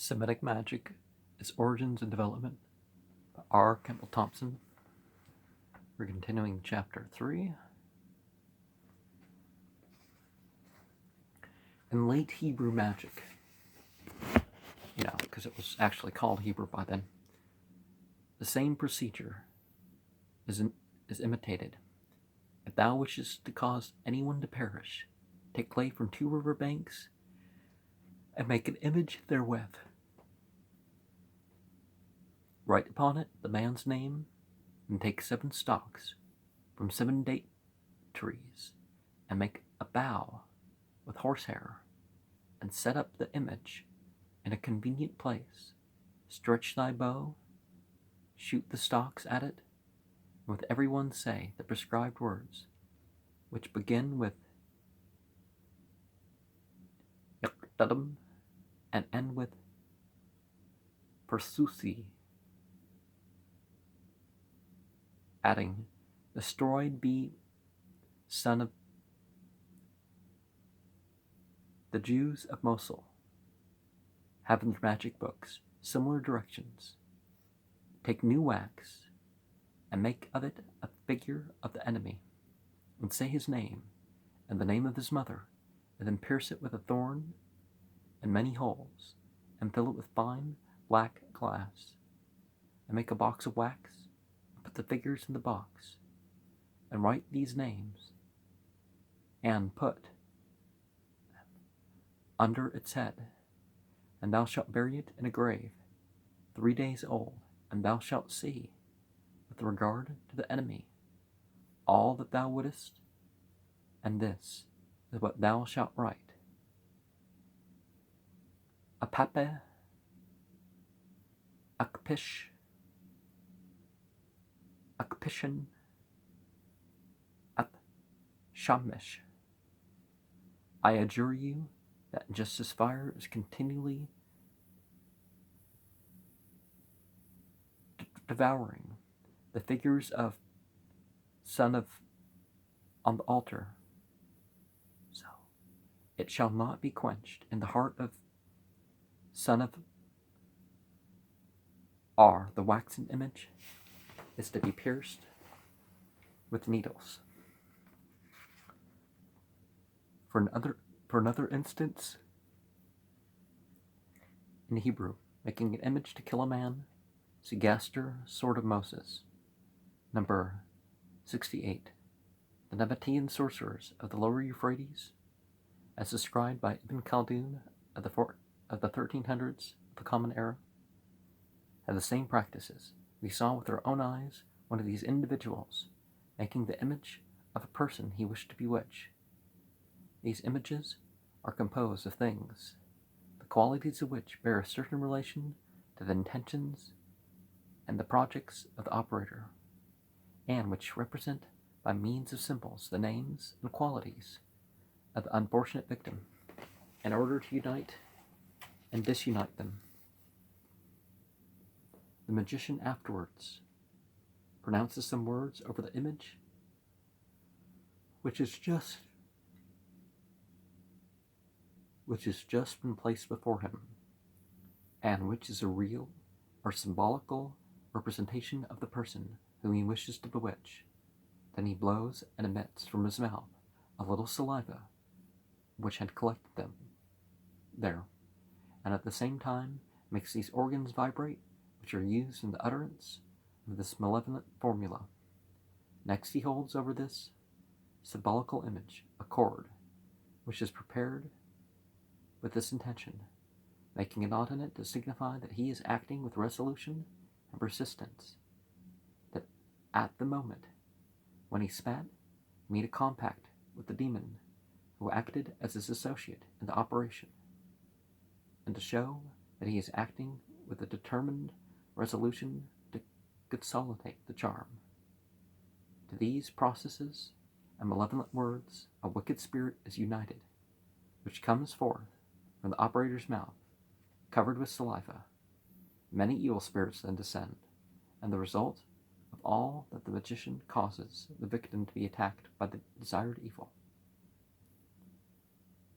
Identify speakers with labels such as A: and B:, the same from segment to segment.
A: Semitic Magic, Its Origins and Development by R. Campbell Thompson. We're continuing Chapter 3. In late Hebrew magic, because it was actually called Hebrew by then, the same procedure is imitated. If thou wishest to cause anyone to perish, take clay from 2 river banks and make an image therewith. Write upon it the man's name, and take 7 stalks from 7 date trees, and make a bow with horsehair, and set up the image in a convenient place. Stretch thy bow, shoot the stalks at it, and with every one say the prescribed words, which begin with Yaqdadam and end with Persusi, adding, destroyed be son of the Jews of Mosul, have in their magic books similar directions. Take new wax and make of it a figure of the enemy, and say his name and the name of his mother, and then pierce it with a thorn and many holes, and fill it with fine black glass, and make a box of wax, and put the figures in the box, and write these names, and put under its head, and thou shalt bury it in a grave 3 days old, and thou shalt see, with regard to the enemy, all that thou wouldest, and this is what thou shalt write. Apape, Akpish, Akpishan, Ap Shamish. I adjure you that just as fire is continually devouring the figures of son of on the altar, so it shall not be quenched in the heart of son of R. The waxen image is to be pierced with needles. For another instance, in Hebrew, making an image to kill a man, see Gaster, Sword of Moses, number 68. The Nabatean sorcerers of the lower Euphrates, as described by Ibn Khaldun of the 1300s of the Common Era, had the same practices. We saw with our own eyes one of these individuals making the image of a person he wished to bewitch. These images are composed of things, the qualities of which bear a certain relation to the intentions and the projects of the operator, and which represent by means of symbols the names and qualities of the unfortunate victim, in order to unite and disunite them. The magician afterwards pronounces some words over the image, which has just been placed before him, and which is a real or symbolical representation of the person whom he wishes to bewitch. Then he blows and emits from his mouth a little saliva which had collected them there, and at the same time makes these organs vibrate, which are used in the utterance of this malevolent formula. Next he holds over this symbolical image a cord, which is prepared with this intention, making a knot in it to signify that he is acting with resolution and persistence, that at the moment when he spat, he made a compact with the demon who acted as his associate in the operation, and to show that he is acting with a determined resolution to consolidate the charm. To these processes and malevolent words a wicked spirit is united, which comes forth from the operator's mouth, covered with saliva. Many evil spirits then descend, and the result of all that the magician causes the victim to be attacked by the desired evil.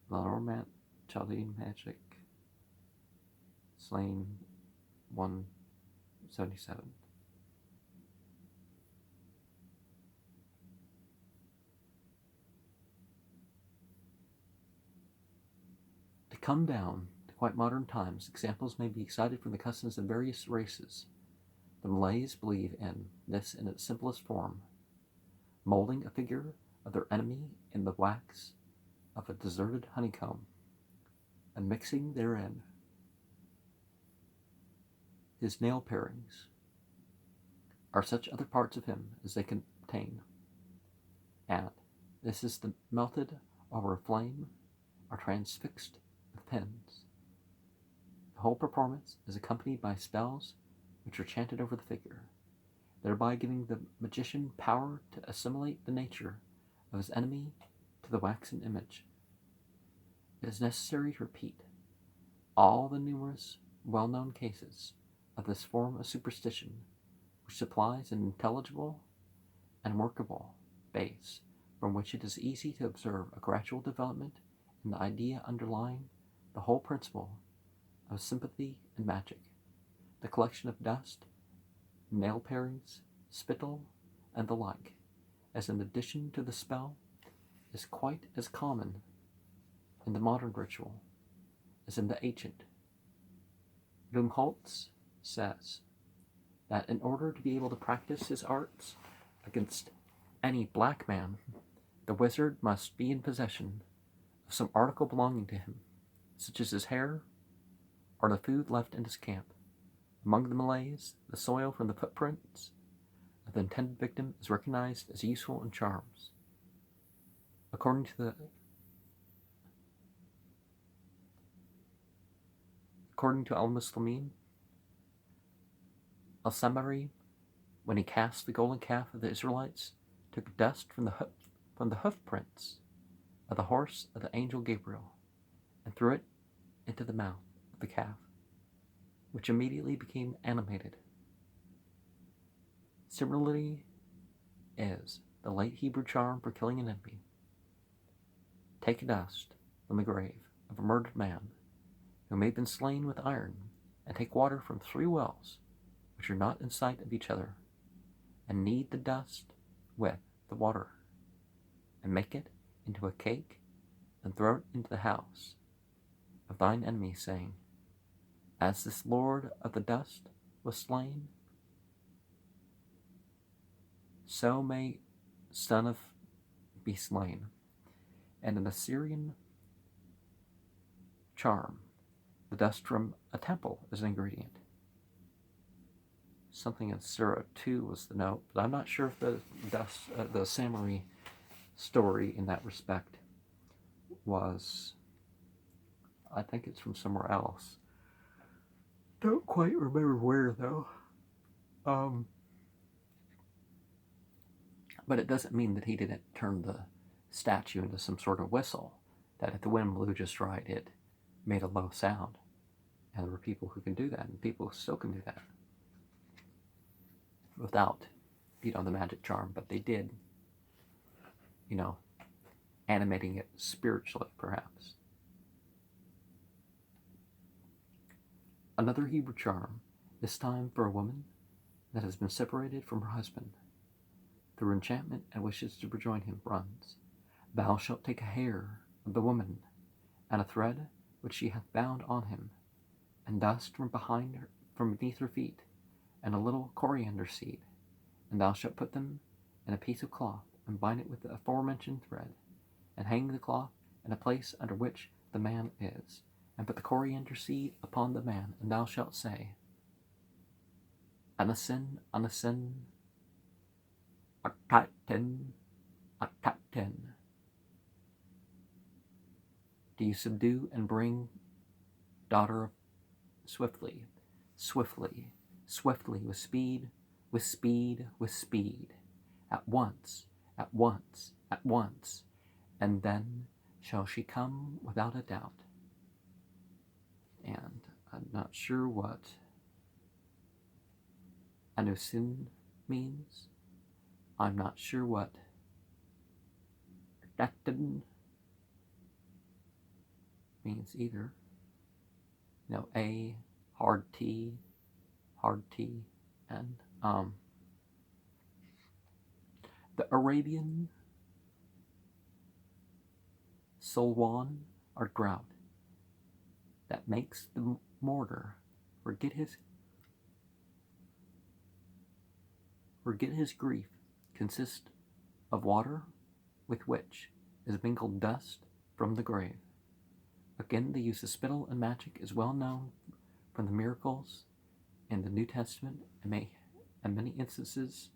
A: Lenormand Chaldean magic. slain 177. To come down to quite modern times, examples may be cited from the customs of various races. The Malays believe in this in its simplest form, molding a figure of their enemy in the wax of a deserted honeycomb, and mixing therein his nail parings, or such other parts of him as they contain, and this is melted over a flame or transfixed with pins. The whole performance is accompanied by spells which are chanted over the figure, thereby giving the magician power to assimilate the nature of his enemy to the waxen image. It is necessary to repeat all the numerous well-known cases of this form of superstition, which supplies an intelligible and workable base from which it is easy to observe a gradual development in the idea underlying the whole principle of sympathy and magic. The collection of dust, nail parings, spittle, and the like, as an addition to the spell, is quite as common in the modern ritual as in the ancient. Lumholtz says that in order to be able to practice his arts against any black man, the wizard must be in possession of some article belonging to him, such as his hair or the food left in his camp. Among the Malays, the soil from the footprints of the intended victim is recognized as useful in charms. According to Al-Muslimin, Al-Samari, when he cast the golden calf of the Israelites, took dust from the hoof prints of the horse of the angel Gabriel and threw it into the mouth of the calf, which immediately became animated. Similarly is the late Hebrew charm for killing an enemy. Take dust from the grave of a murdered man who may have been slain with iron, and take water from 3 wells which are not in sight of each other, and knead the dust with the water, and make it into a cake, and throw it into the house of thine enemy, saying, as this lord of the dust was slain, so may son of be slain. And an Assyrian charm, the dust from a temple is an ingredient. Something in Surah 2 was the note, but I'm not sure if the Samari story in that respect was, I think it's from somewhere else. Don't quite remember where, though. But it doesn't mean that he didn't turn the statue into some sort of whistle, that if the wind blew just right, it made a low sound. And there were people who can do that, and people still can do that without, the magic charm, but they did, animating it spiritually, perhaps. Another Hebrew charm, this time for a woman that has been separated from her husband through enchantment and wishes to rejoin him, runs, thou shalt take a hair of the woman, and a thread which she hath bound on him, and dust from beneath her feet, and a little coriander seed, and thou shalt put them in a piece of cloth, and bind it with the aforementioned thread, and hang the cloth in a place under which the man is, and put the coriander seed upon the man, and thou shalt say, Anasin, Anasin, Ataten, Ataten. Do you subdue and bring, daughter of swiftly, swiftly, swiftly, with speed, with speed, with speed, at once, at once, at once, and then shall she come without a doubt. And I'm not sure what anusin means. I'm not sure what Datin means either. A hard T, and the Arabian Solwan or drought that makes the mortar forget his grief consists of water with which is mingled dust from the grave. Again, the use of spittle and magic is well known from the miracles in the New Testament, and many instances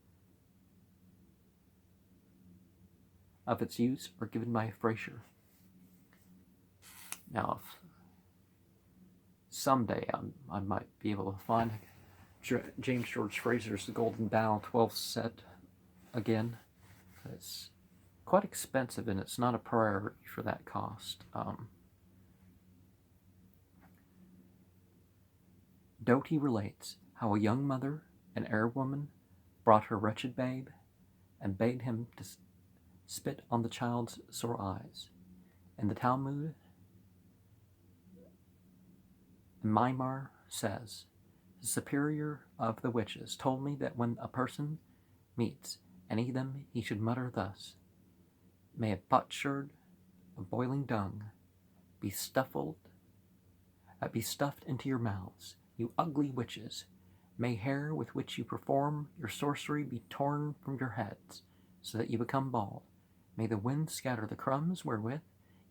A: of its use are given by Fraser. Now, if someday I might be able to find James George Fraser's The Golden Bough 12th set again. It's quite expensive, and it's not a priority for that cost. Doty relates how a young mother, an Arab woman, brought her wretched babe and bade him to spit on the child's sore eyes. In the Talmud, Maimar says, the superior of the witches told me that when a person meets any of them, he should mutter thus, may a potsherd of boiling dung be stuffed into your mouths, you ugly witches. May hair with which you perform your sorcery be torn from your heads, so that you become bald. May the wind scatter the crumbs wherewith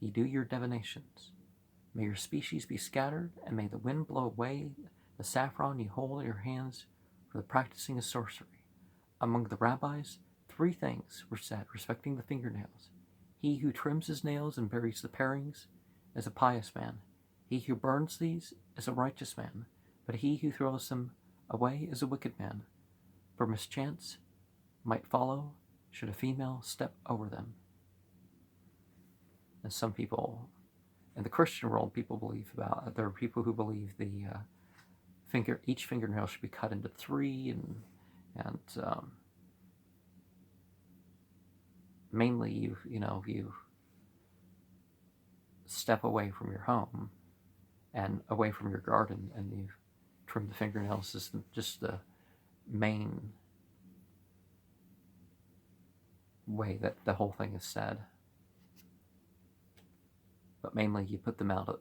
A: ye do your divinations. May your species be scattered, and may the wind blow away the saffron you hold in your hands for the practicing of sorcery. Among the rabbis, 3 things were said respecting the fingernails. He who trims his nails and buries the parings is a pious man. He who burns these is a righteous man, but he who throws them away is a wicked man. For mischance might follow should a female step over them. And some people in the Christian world, there are people who believe each fingernail should be cut into 3, and mainly you step away from your home and away from your garden, and you trim the fingernails is just the main way that the whole thing is said. But mainly you put them out of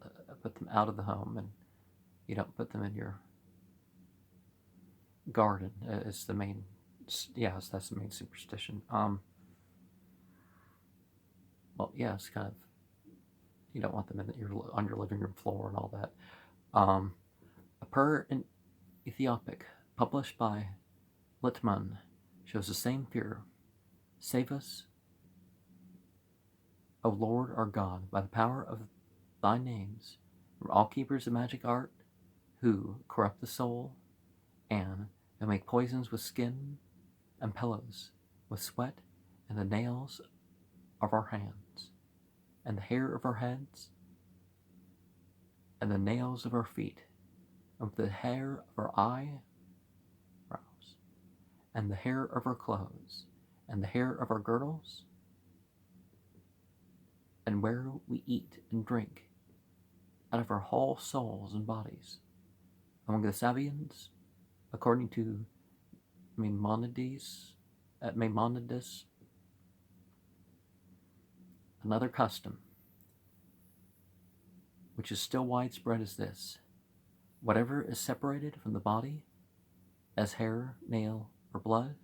A: the home, and you don't put them in your garden. It's the main, yes, that's the main superstition. Well, yeah, it's kind of, you don't want them on your living room floor and all that. A prayer in Ethiopic, published by Littmann, shows the same fear. Save us, O Lord our God, by the power of thy names, from all keepers of magic art, who corrupt the soul, and who make poisons with skin and pillows, with sweat and the nails of our hands, and the hair of our heads, and the nails of our feet, and with the hair of our eyebrows, and the hair of our clothes, and the hair of our girdles, and where we eat and drink, out of our whole souls and bodies. Among the Sabians, according to Maimonides, another custom, which is still widespread, is this: whatever is separated from the body, as hair, nail, or blood,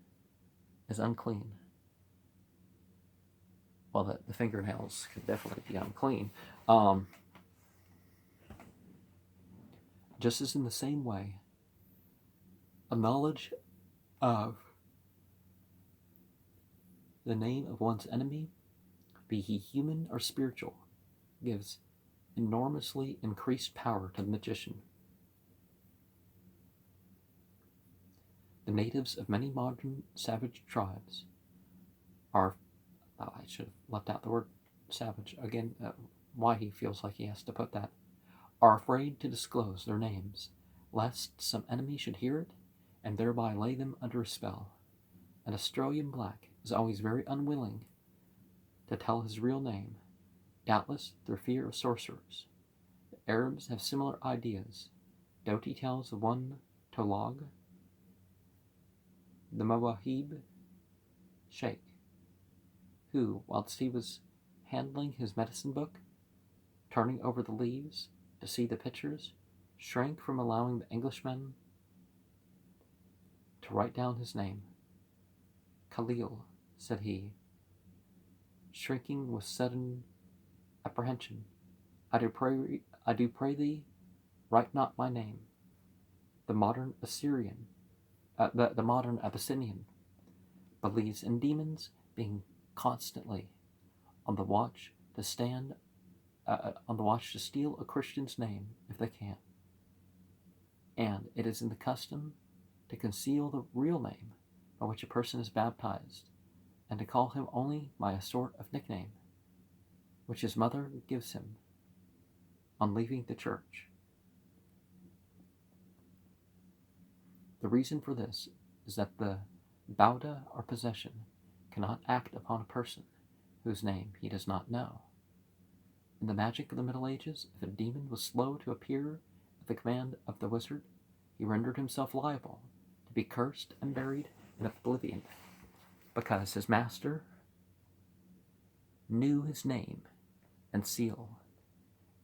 A: is unclean. Well, the fingernails can definitely be unclean. Just as in the same way, a knowledge of the name of one's enemy, be he human or spiritual, gives enormously increased power to the magician. The natives of many modern savage tribes are, I should have left out the word savage again, why he feels like he has to put that, are afraid to disclose their names, lest some enemy should hear it and thereby lay them under a spell. An Australian black is always very unwilling to tell his real name, doubtless through fear of sorcerers. The Arabs have similar ideas, Doti tells of one Tolog, the Mawahib Sheikh, who, whilst he was handling his medicine book, turning over the leaves to see the pictures, shrank from allowing the Englishman to write down his name. Khalil, said he, shrinking with sudden apprehension, I do pray thee, write not my name. The modern Abyssinian believes in demons being constantly on the watch to steal a Christian's name if they can. And it is in the custom to conceal the real name by which a person is baptized, and to call him only by a sort of nickname, which his mother gives him on leaving the church. The reason for this is that the Bauda or possession cannot act upon a person whose name he does not know. In the magic of the Middle Ages, if a demon was slow to appear at the command of the wizard, he rendered himself liable to be cursed and buried in oblivion, because his master knew his name and seal.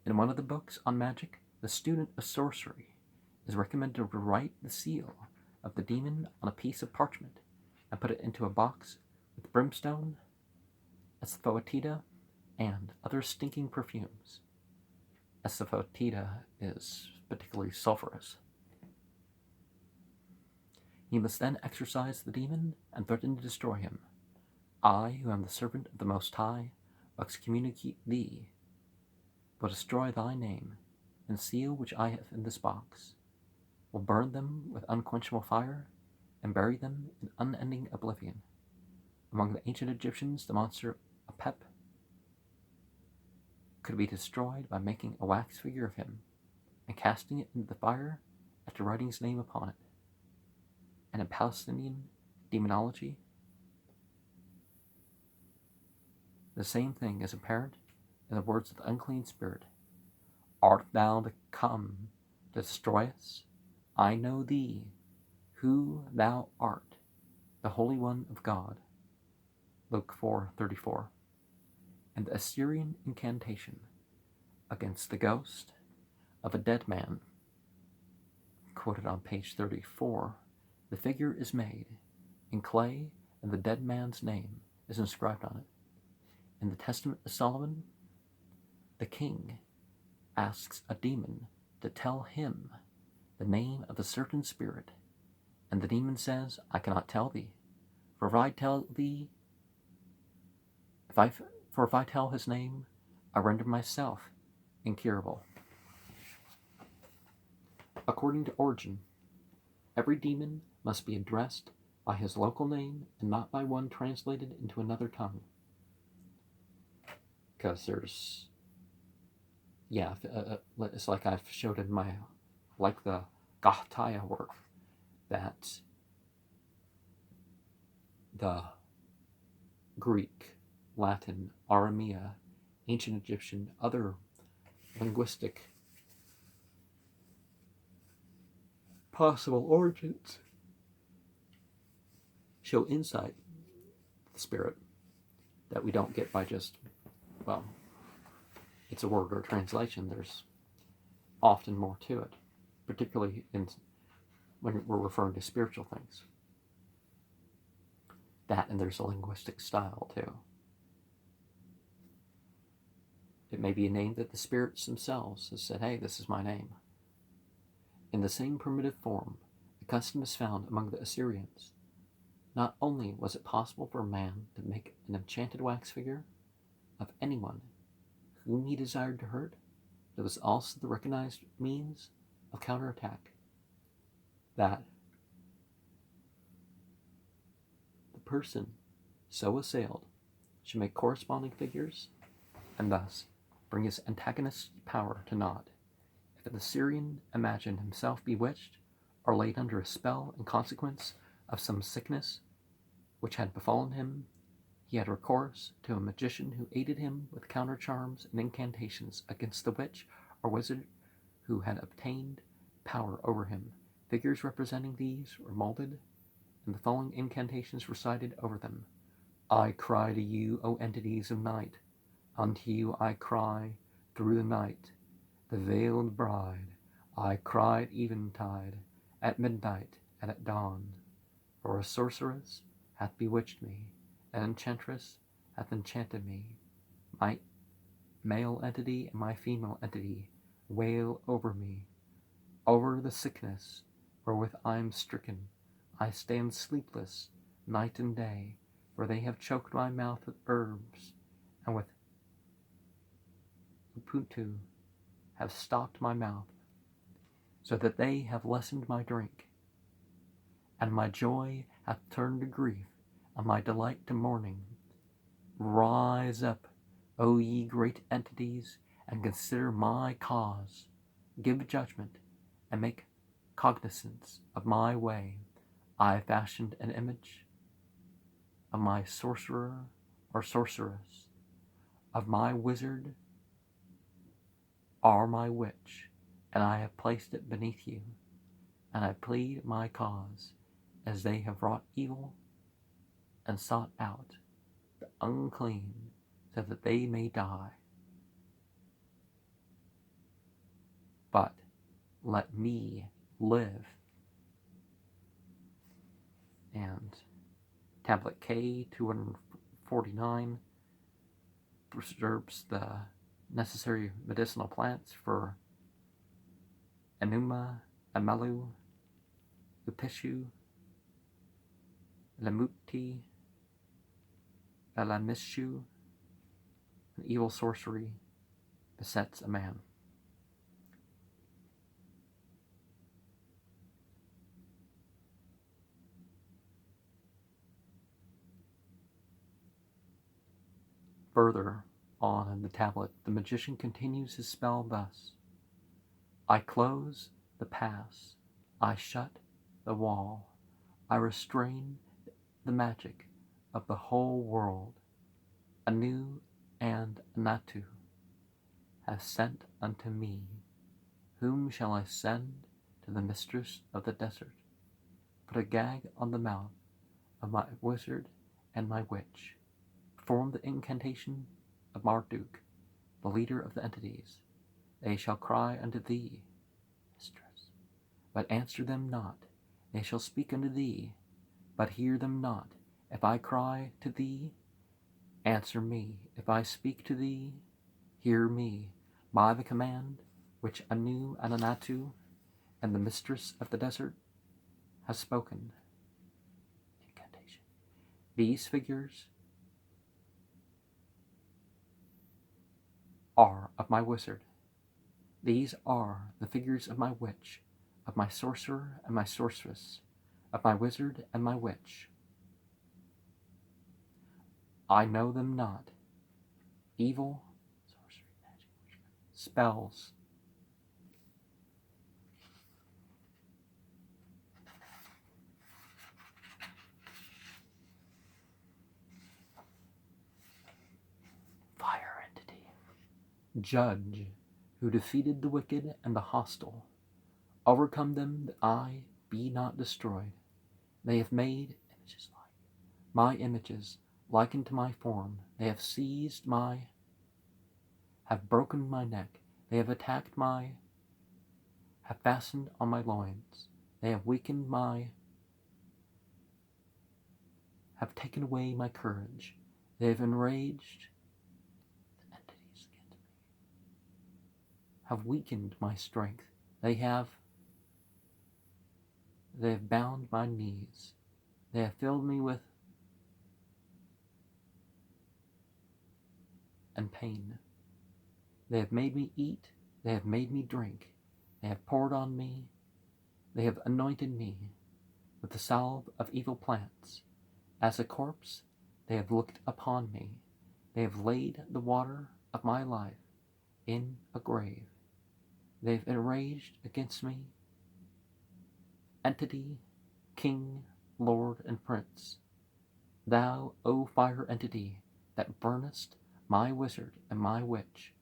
A: In one of the books on magic, the student of sorcery is recommended to write the seal of the demon on a piece of parchment and put it into a box with brimstone, asafoetida, and other stinking perfumes. Asafoetida is particularly sulfurous. He must then exorcise the demon and threaten to destroy him. I, who am the servant of the Most High, will excommunicate thee, will destroy thy name, and seal which I have in this box, will burn them with unquenchable fire, and bury them in unending oblivion. Among the ancient Egyptians, the monster Apep could be destroyed by making a wax figure of him and casting it into the fire after writing his name upon it. And in Palestinian demonology, the same thing is apparent in the words of the unclean spirit. Art thou to come to destroy us? I know thee, who thou art, the Holy One of God. Luke 4:34. And the Assyrian incantation against the ghost of a dead man, quoted on page 34, the figure is made in clay and the dead man's name is inscribed on it. In the Testament of Solomon, the king asks a demon to tell him the name of a certain spirit, and the demon says, I cannot tell thee, for if I tell his name, I render myself incurable. According to Origen, every demon must be addressed by his local name and not by one translated into another tongue. Because there's, it's like I've showed in my, like the Gahtaya work, that the Greek, Latin, Aramea, ancient Egyptian, other linguistic possible origins show insight to the spirit that we don't get by just, it's a word or a translation. There's often more to it, particularly when we're referring to spiritual things. That, and there's a linguistic style too. It may be a name that the spirits themselves have said, hey, this is my name. In the same primitive form, the custom is found among the Assyrians. Not only was it possible for a man to make an enchanted wax figure of anyone whom he desired to hurt, there was also the recognized means of counterattack. That the person so assailed should make corresponding figures and thus bring his antagonist's power to naught. If an Assyrian imagined himself bewitched or laid under a spell in consequence of some sickness which had befallen him, he had recourse to a magician who aided him with counter charms and incantations against the witch or wizard who had obtained power over him. Figures representing these were molded, and the following incantations recited over them. I cry to you, O entities of night. Unto you I cry through the night. The veiled bride, I cry at eventide, at midnight, and at dawn. For a sorceress hath bewitched me, an enchantress hath enchanted me. My male entity and my female entity wail over me, over the sickness wherewith I am stricken. I stand sleepless night and day, for they have choked my mouth with herbs, and with Ubuntu have stopped my mouth, so that they have lessened my drink. And my joy hath turned to grief, and my delight to mourning. Rise up, O ye great entities, and consider my cause. Give judgment, and make cognizance of my way. I fashioned an image of my sorcerer or sorceress, of my wizard or my witch, and I have placed it beneath you, and I plead my cause, as they have wrought evil and sought out the unclean, so that they may die. But let me live. And tablet K 249 preserves the necessary medicinal plants for Enuma, Amelu, Upishu, Lemuti, Elamishu. An evil sorcery besets a man. Further on in the tablet, the magician continues his spell thus. I close the pass, I shut the wall, I restrain the magic of the whole world. Anu and Natu have sent unto me. Whom shall I send to the mistress of the desert? Put a gag on the mouth of my wizard and my witch. Perform the incantation of Marduk, the leader of the entities. They shall cry unto thee, mistress, but answer them not. They shall speak unto thee, but hear them not. If I cry to thee, answer me. If I speak to thee, hear me. By the command which Anu and Anatu and the mistress of the desert has spoken. Incantation. These figures are of my wizard. These are the figures of my witch, of my sorcerer and my sorceress, of my wizard and my witch. I know them not. Evil, sorcery, magic, witchcraft, spells. Fire entity. Judge, who defeated the wicked and the hostile. Overcome them that I be not destroyed. They have made images like my images, like unto my form. They have seized my, have broken my neck. They have attacked have fastened on my loins. They have weakened have taken away my courage. They have enraged the entities against me, have weakened my strength. They have bound my knees. They have filled me with and pain. They have made me eat. They have made me drink. They have poured on me. They have anointed me with the salve of evil plants. As a corpse, they have looked upon me. They have laid the water of my life in a grave. They have enraged against me. Entity, king, lord, and prince. Thou, O fire entity, that burnest my wizard and my witch,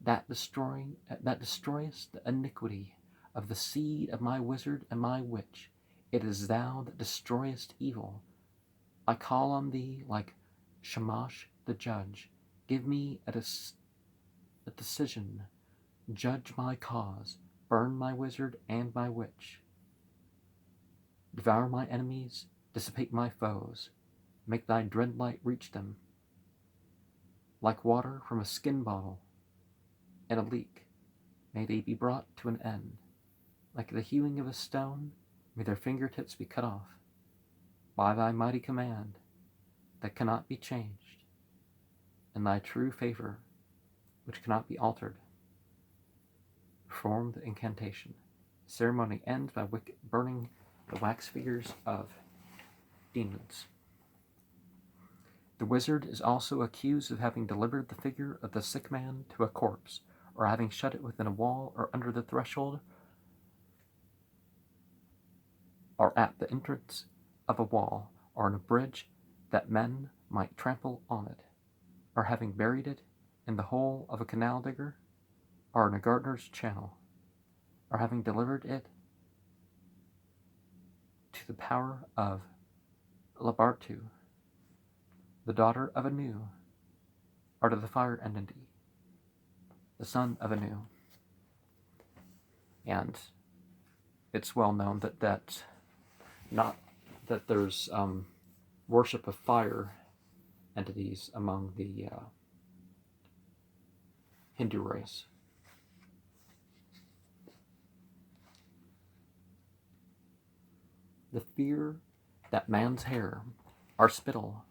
A: that destroyest the iniquity of the seed of my wizard and my witch. It is thou that destroyest evil. I call on thee like Shamash the judge. Give me a decision. Judge my cause. Burn my wizard and my witch. Devour my enemies. Dissipate my foes. Make thy dread light reach them. Like water from a skin bottle in a leak, may they be brought to an end. Like the hewing of a stone, may their fingertips be cut off. By thy mighty command that cannot be changed, and thy true favor, which cannot be altered, perform the incantation. The ceremony ends by burning the wax figures of demons. The wizard is also accused of having delivered the figure of the sick man to a corpse, or having shut it within a wall, or under the threshold, or at the entrance of a wall, or on a bridge, that men might trample on it, or having buried it in the hole of a canal digger, or in a gardener's channel, or having delivered it to the power of Labartu, the daughter of Anu, or to the fire entity, the son of Anu. And it's well known that there's worship of fire entities among the Hindu race. The fear that man's hair, our spittle,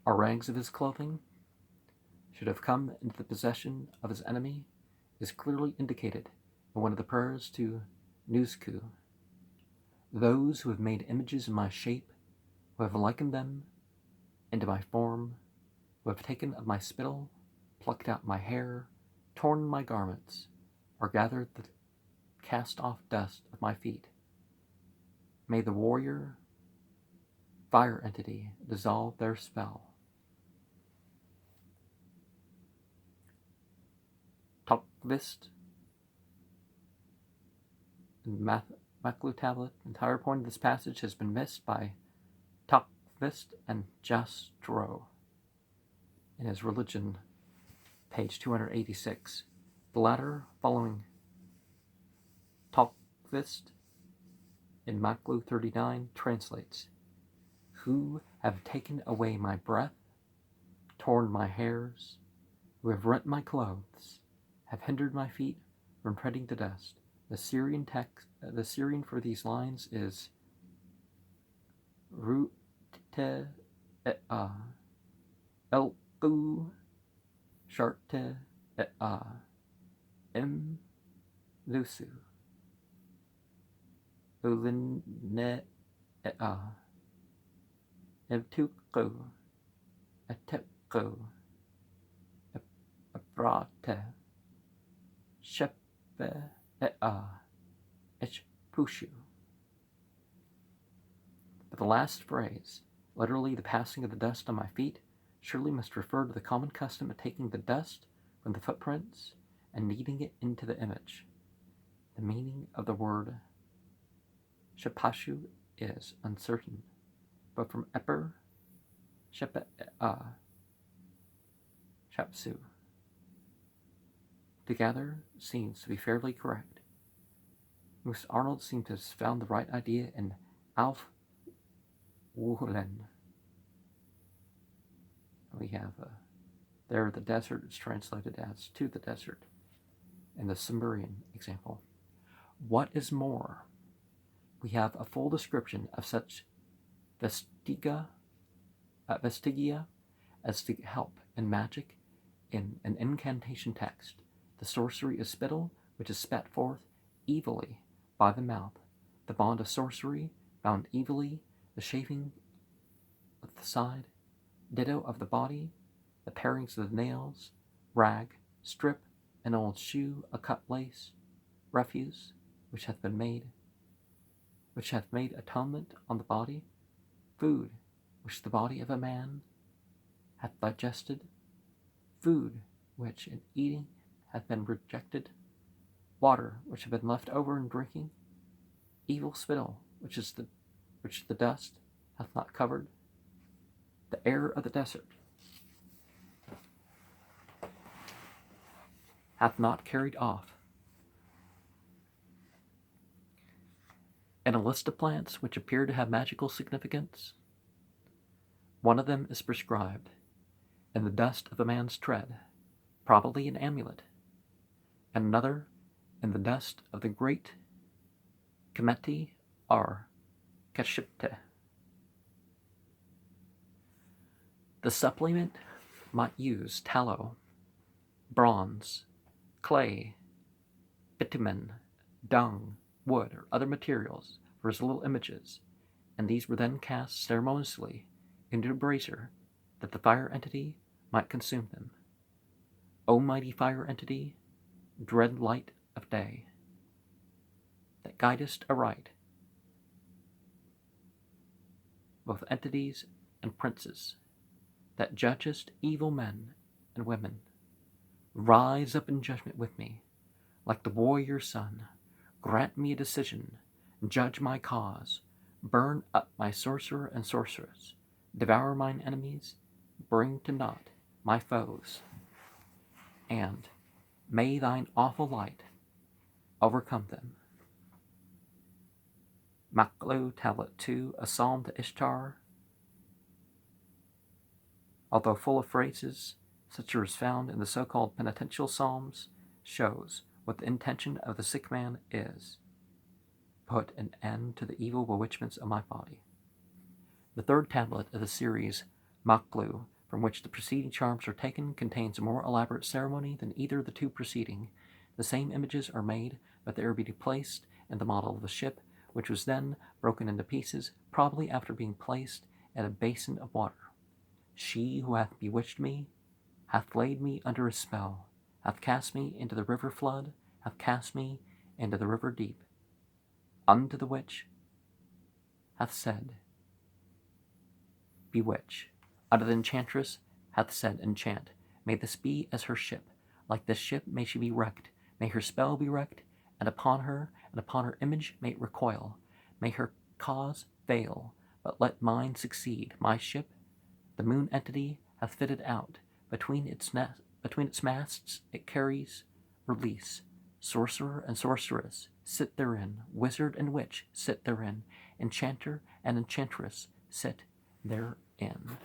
A: our rags of his clothing, should have come into the possession of his enemy is clearly indicated in one of the prayers to Nusku. Those who have made images in my shape, who have likened them into my form, who have taken of my spittle, plucked out my hair, torn my garments, or gathered the cast-off dust of my feet, may the warrior fire entity dissolve their spell. Tokvist, Maklu tablet, the entire point of this passage has been missed by Tokvist and Jastrow in his Religion, page 286. The latter, following Tokvist in Maklu 39, translates, who have taken away my breath, torn my hairs, who have rent my clothes, have hindered my feet from treading the dust. The Syrian for these lines is Rute Elku Sharte Im Lusu Uline Evtuku Atepku Abrate Shepe Echpushu. But the last phrase, literally the passing of the dust on my feet, surely must refer to the common custom of taking the dust from the footprints and kneading it into the image. The meaning of the word Shepashu is uncertain, but from Eper, Shepe'a, Shapsu, together seems to be fairly correct. Moose Arnold seems to have found the right idea in Alf Wuhlen. We have there the desert is translated as to the desert in the Sumerian example. What is more, we have a full description of such vestigia as to help in magic in an incantation text. The sorcery of spittle, which is spat forth evilly by the mouth, the bond of sorcery bound evilly, the shaving of the side, ditto of the body, the parings of the nails, rag, strip, an old shoe, a cut lace, refuse, which hath made atonement on the body, food, which the body of a man hath digested, food, which in eating hath been rejected, water which had been left over in drinking, evil spittle which the dust hath not covered, the air of the desert hath not carried off. In a list of plants which appear to have magical significance, one of them is prescribed in the dust of a man's tread, probably an amulet, and another in the dust of the great Kemeti or Kashipte. The supplement might use tallow, bronze, clay, bitumen, dung, wood, or other materials for his little images, and these were then cast ceremoniously into a brazier that the fire entity might consume them. O mighty fire entity, dread light of day, that guidest aright both entities and princes, that judgest evil men and women, rise up in judgment with me, like the warrior sun, grant me a decision, judge my cause, burn up my sorcerer and sorceress, devour mine enemies, bring to naught my foes, and may thine awful light overcome them. Maklu, Tablet 2, a psalm to Ishtar, although full of phrases such as found in the so-called penitential psalms, shows what the intention of the sick man is: put an end to the evil bewitchments of my body. The third tablet of the series, Maklu, from which the preceding charms are taken, contains a more elaborate ceremony than either of the two preceding. The same images are made, but they are being placed in the model of the ship, which was then broken into pieces, probably after being placed in a basin of water. She who hath bewitched me, hath laid me under a spell, hath cast me into the river flood, hath cast me into the river deep, unto the which hath said, bewitch. Unto the enchantress hath said, enchant. May this be as her ship. Like this ship may she be wrecked. May her spell be wrecked, and upon her image may it recoil. May her cause fail, but let mine succeed. My ship, the moon entity, hath fitted out. Between its masts it carries release. Sorcerer and sorceress sit therein. Wizard and witch sit therein. Enchanter and enchantress sit therein.